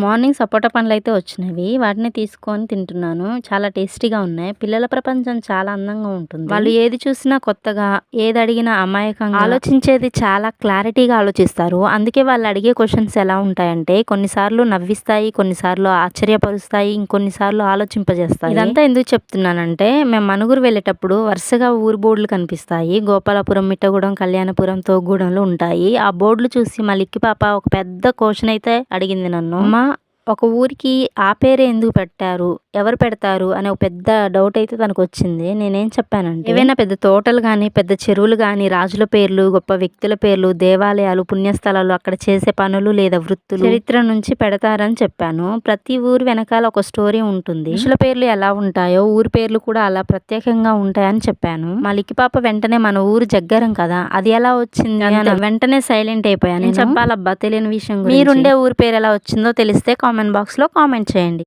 Morning సపోటా పండ్లయితే వచ్చినవి. వాటిని తీసుకొని తింటున్నాను. చాలా టేస్టీగా ఉన్నాయి. పిల్లల ప్రపంచం చాలా అందంగా ఉంటుంది. వాళ్ళు ఏది చూసినా కొత్తగా, ఏది అడిగినా అమాయకంగా ఆలోచించేది చాలా క్లారిటీగా ఆలోచిస్తారు. అందుకే వాళ్ళు అడిగే క్వెషన్స్ ఎలా ఉంటాయంటే కొన్నిసార్లు నవ్విస్తాయి, కొన్నిసార్లు ఆశ్చర్యపరుస్తాయి, ఇంకొన్నిసార్లు ఆలోచింపజేస్తాయి. ఇదంతా ఎందుకు చెప్తున్నానంటే మేము మనుగురు వెళ్ళేటప్పుడు వరుసగా ఊరు బోర్డులు కనిపిస్తాయి. గోపాలపురం, మిట్టగూడెం, కళ్యాణపురం, తోగ్గూడెంలో ఉంటాయి. ఆ బోర్డులు చూసి మా లిక్కి పాప ఒక పెద్ద క్వెషన్ అయితే అడిగింది నన్ను. ఒక ఊరికి ఆ పేరే ఎందుకు పెట్టారు? ఎవరు పెడతారు? అనే ఒక పెద్ద డౌట్ అయితే తనకొచ్చింది. నేనేం చెప్పానంటే ఏవైనా పెద్ద తోటలు గాని, పెద్ద చెరువులు గాని, రాజుల పేర్లు, గొప్ప వ్యక్తుల పేర్లు, దేవాలయాలు, పుణ్యస్థలాలు, అక్కడ చేసే పనులు లేదా వృత్తులు, చరిత్ర నుంచి పెడతారని చెప్పాను. ప్రతి ఊరు వెనకాల ఒక స్టోరీ ఉంటుంది. మనుషుల పేర్లు ఎలా ఉంటాయో ఊరి పేర్లు కూడా అలా ప్రత్యేకంగా ఉంటాయని చెప్పాను. మా లిక్కి పాప వెంటనే మన ఊరు జగ్గరం కదా, అది ఎలా వచ్చింది అని వెంటనే సైలెంట్ అయిపోయాను. నేను చెప్పాలబ్బా తెలియని విషయం గురించి. మీరుండే ఊరి పేరు ఎలా వచ్చిందో తెలిస్తే కామెంట్ బాక్స్ లో కామెంట్ చేయండి.